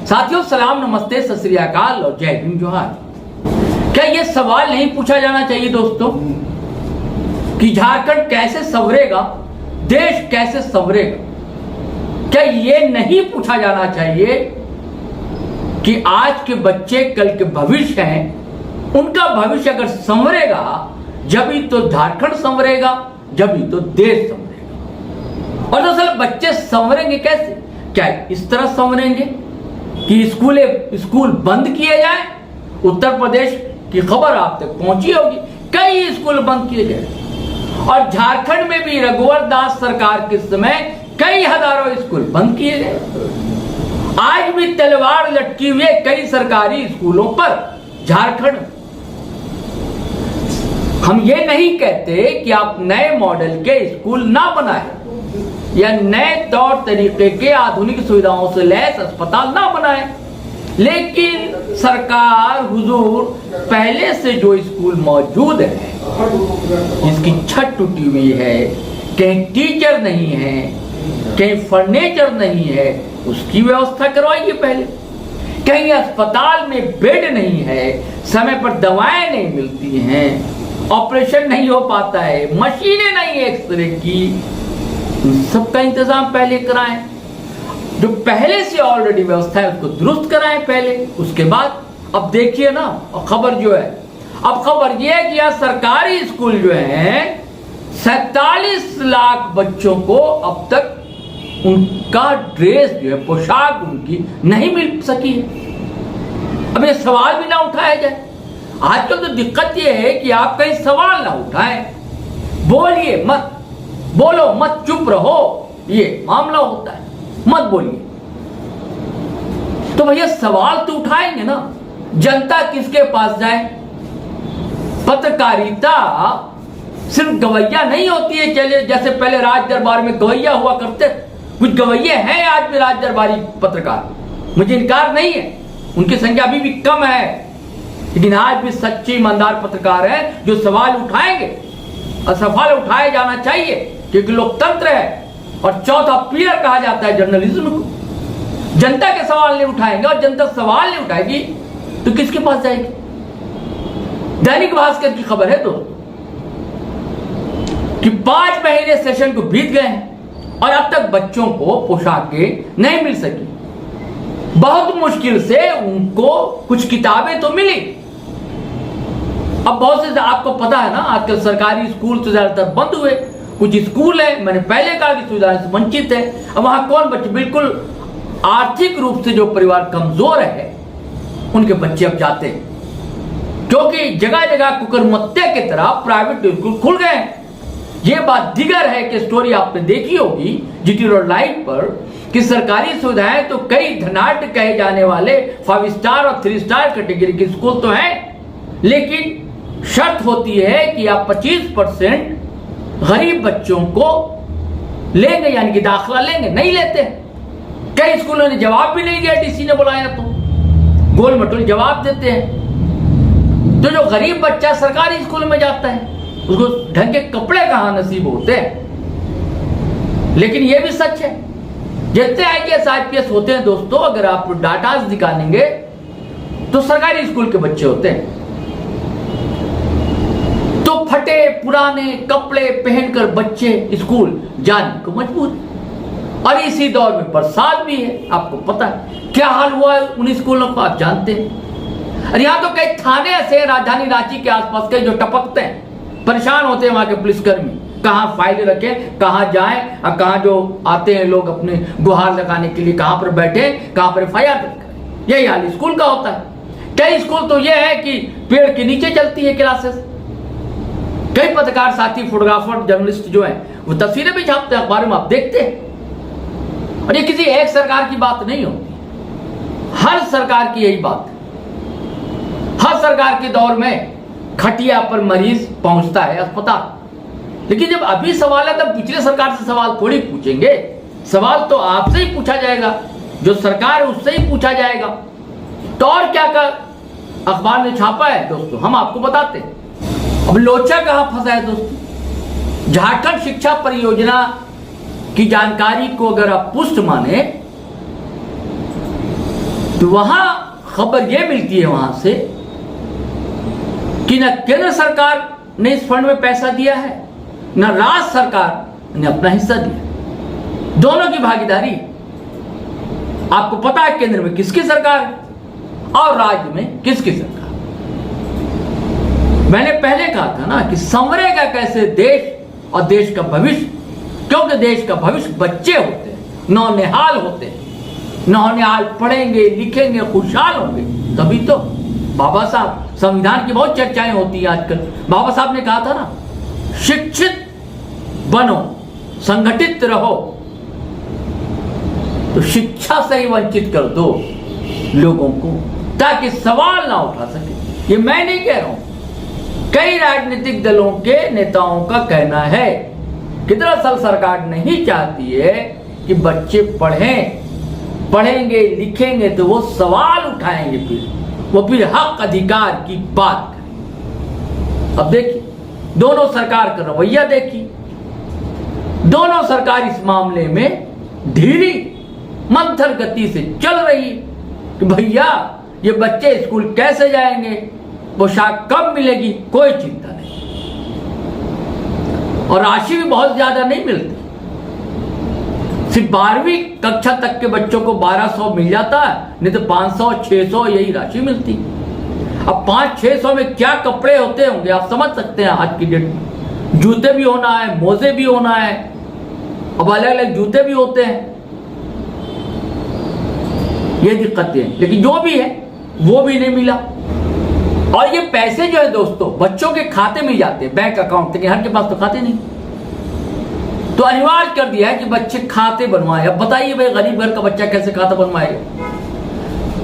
साथियों सलाम, नमस्ते, सत श्री अकाल और जय हिंद जोहार। क्या यह सवाल नहीं पूछा जाना चाहिए दोस्तों कि झारखंड कैसे संवरेगा, देश कैसे संवरेगा? क्या यह नहीं पूछा जाना चाहिए कि आज के बच्चे कल के भविष्य हैं, उनका भविष्य अगर संवरेगा जब ही तो झारखंड संवरेगा, जब ही तो देश संवरेगा। और दरअसल बच्चे संवरेंगे कैसे? क्या इस तरह संवरेंगे कि स्कूल बंद किए जाए? उत्तर प्रदेश की खबर आप तक पहुंची होगी, कई स्कूल बंद किए गए और झारखंड में भी रघुवर दास सरकार के समय कई हजारों स्कूल बंद किए गए। आज भी तलवार लटकी हुई कई सरकारी स्कूलों पर झारखंड। हम ये नहीं कहते कि आप नए मॉडल के स्कूल ना बनाएं या नए तौर तरीके के आधुनिक सुविधाओं से लैस अस्पताल ना बनाएं, लेकिन सरकार हुजूर पहले से जो स्कूल मौजूद है, जिसकी छत टूटी हुई है, कहीं टीचर नहीं है, कहीं फर्नीचर नहीं है, उसकी व्यवस्था करवाइए। पहले कहीं अस्पताल में बेड नहीं है, समय पर दवाएं नहीं मिलती हैं, ऑपरेशन नहीं हो पाता है, मशीनें नहीं है एक्सरे की, सबका इंतजाम पहले कराएं। जो पहले से ऑलरेडी व्यवस्था है उसको दुरुस्त कराएं पहले, उसके बाद। अब देखिए ना, खबर जो है, अब खबर यह है कि यह सरकारी स्कूल जो है 47 लाख बच्चों को अब तक उनका ड्रेस जो है, पोशाक उनकी नहीं मिल सकी है। अब ये सवाल भी ना उठाया जाए। आजकल तो दिक्कत यह है कि आप कहीं सवाल ना उठाएं, बोलिए मत, बोलो मत, चुप रहो, ये मामला होता है, मत बोलिए। तो भैया सवाल तो उठाएंगे ना। जनता किसके पास जाए? पत्रकारिता सिर्फ गवैया नहीं होती है। चले जैसे पहले राज दरबार में गवैया हुआ करते, कुछ गवैये हैं आज भी राज दरबारी पत्रकार, मुझे इनकार नहीं है, उनकी संख्या अभी भी कम है, लेकिन आज भी सच्चे ईमानदार पत्रकार हैं जो सवाल उठाएंगे और सवाल उठाया जाना चाहिए, क्योंकि लोकतंत्र है और चौथा पिलर कहा जाता है जर्नलिज्म को। जनता के सवाल नहीं उठाएंगे और जनता सवाल नहीं उठाएगी तो किसके पास जाएगी? दैनिक भास्कर की खबर है दोस्तों कि 5 महीने सेशन को बीत गए हैं और अब तक बच्चों को पोशाकें नहीं मिल सकी। बहुत मुश्किल से उनको कुछ किताबें तो मिली। अब बहुत से आपको पता है ना, आजकल सरकारी स्कूल तो ज्यादातर बंद हुए, कुछ स्कूल है, मैंने पहले कहा कि सुविधाएं से वंचित है। अब वहां कौन बच्चे, बिल्कुल आर्थिक रूप से जो परिवार कमजोर है उनके बच्चे अब जाते हैं, क्योंकि जगह जगह कुकरमुत्ते की तरह प्राइवेट स्कूल खुल गए हैं। यह बात दिगर है कि स्टोरी आपने देखी होगी जीटी रोड लाइट पर कि सरकारी सुविधाएं तो कई धनाढ्य कहे जाने वाले 5 स्टार और 3 स्टार कैटेगरी के स्कूल तो हैं, लेकिन शर्त होती है कि आप 25% गरीब बच्चों को लेंगे, यानी कि दाखिला लेंगे। नहीं लेते। कई स्कूलों ने जवाब भी नहीं दिया, डीसी ने बुलाया तो गोल मटोल जवाब देते हैं। तो जो गरीब बच्चा सरकारी स्कूल में जाता है उसको ढंग के कपड़े कहां नसीब होते हैं। लेकिन यह भी सच है, जितने IAS IPS होते हैं दोस्तों, अगर आप डाटा दिखाएंगे तो सरकारी स्कूल के बच्चे होते हैं। तो फटे पुराने कपड़े पहनकर बच्चे स्कूल जाने को मजबूर। और इसी दौर में बरसात भी है, आपको पता है क्या हाल हुआ है उन स्कूलों को, आप जानते हैं। और यहाँ तो कई थाने ऐसे हैं राजधानी रांची के आसपास के जो टपकते हैं, परेशान होते हैं वहां के पुलिसकर्मी, कहां फाइल रखें, कहां जाएं, और कहां जो आते हैं लोग अपने गुहार लगाने के लिए, कहां पर बैठे, कहां पर FIR करें। यही हाल स्कूल का होता है। कई स्कूल तो यह है कि पेड़ के नीचे चलती है क्लासेस। कई पत्रकार साथी, फोटोग्राफर, जर्नलिस्ट जो हैं वो तस्वीरें भी छापते हैं अखबारों में, आप देखते हैं। और ये किसी एक सरकार की बात नहीं होती, हर सरकार की यही बात है। हर सरकार के दौर में खटिया पर मरीज पहुंचता है अस्पताल। लेकिन जब अभी सवाल है तब पिछले सरकार से सवाल थोड़ी पूछेंगे। सवाल तो आपसे ही पूछा जाएगा, जो सरकार है उससे ही पूछा जाएगा। तो और क्या कर अखबार में छापा है दोस्तों, हम आपको बताते हैं। अब लोचा कहां फंसा है दोस्तों? झारखंड शिक्षा परियोजना की जानकारी को अगर आप पुष्ट माने तो वहां खबर यह मिलती है वहां से कि न केंद्र सरकार ने इस फंड में पैसा दिया है, न राज्य सरकार ने अपना हिस्सा दिया। दोनों की भागीदारी। आपको पता है केंद्र में किसकी सरकार है और राज्य में किसकी सरकार। मैंने पहले कहा था ना कि संवरेगा कैसे देश और देश का भविष्य, क्योंकि देश का भविष्य बच्चे होते हैं, नौनिहाल होते हैं। नौनिहाल पढ़ेंगे लिखेंगे खुशहाल होंगे तभी तो। बाबा साहब, संविधान की बहुत चर्चाएं होती हैं आजकल। बाबा साहब ने कहा था ना, शिक्षित बनो, संगठित रहो, तो शिक्षा से ही वंचित कर दो लोगों को ताकि सवाल ना उठा सके। ये मैं नहीं कह रहा हूं, कई राजनीतिक दलों के नेताओं का कहना है कि दरअसल सरकार नहीं चाहती है कि बच्चे पढ़ेंगे लिखेंगे तो वो सवाल उठाएंगे, फिर हक अधिकार की बात करें। अब देखिए दोनों सरकार का रवैया देखिए, दोनों सरकार इस मामले में ढीली मंथर गति से चल रही है कि भैया ये बच्चे स्कूल कैसे जाएंगे, पोशाक कब मिलेगी, कोई चिंता नहीं। और राशि भी बहुत ज्यादा नहीं मिलती, सिर्फ 12वीं कक्षा तक के बच्चों को 1200 मिल जाता है, नहीं तो 500-600 यही राशि मिलती। अब 500-600 में क्या कपड़े होते होंगे आप समझ सकते हैं। आज की डेट में जूते भी होना है, मोजे भी होना है, अब अलग अलग जूते भी होते हैं। ये दिक्कतें हैं, लेकिन जो भी है वो भी नहीं मिला। और ये पैसे जो है दोस्तों बच्चों के खाते में जाते हैं, बैंक अकाउंट, लेकिन हर के पास तो खाते नहीं। तो अनिवार्य कर दिया है कि बच्चे खाते बनवाए। अब बताइए भाई गरीब घर का बच्चा कैसे खाता बनवाएगा।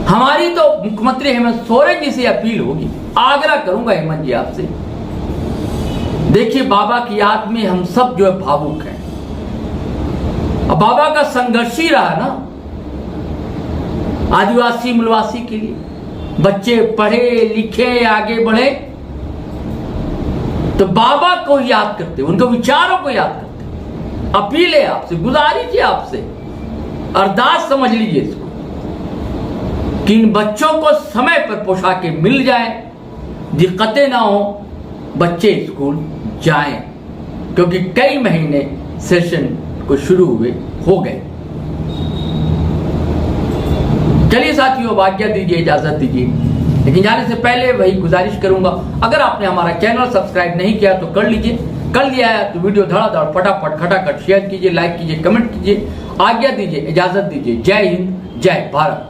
हमारी तो मुख्यमंत्री हेमंत सोरेन जी से अपील होगी, आग्रह करूंगा हेमंत जी आपसे, देखिए बाबा की याद में हम सब जो है भावुक हैं। अब बाबा का संघर्ष ही रहा ना आदिवासी मूलवासी के लिए, बच्चे पढ़े लिखे आगे बढ़े, तो बाबा को याद करते, उनके विचारों को याद करते। अपील है आपसे, गुजारिश है आपसे, अरदास समझ लीजिए इसको कि इन बच्चों को समय पर पोशाकें मिल जाए, दिक्कतें ना हो, बच्चे स्कूल जाएं, क्योंकि कई महीने सेशन को शुरू हुए हो गए। चलिए साथियों, अब आज्ञा दीजिए, इजाजत दीजिए, लेकिन जाने से पहले वही गुजारिश करूंगा, अगर आपने हमारा चैनल सब्सक्राइब नहीं किया तो कर लीजिए, कर लिया है तो वीडियो धड़ाधड़ फटाफट खटाखट शेयर कीजिए, लाइक कीजिए, कमेंट कीजिए। आज्ञा दीजिए, इजाजत दीजिए। जय हिंद, जय भारत।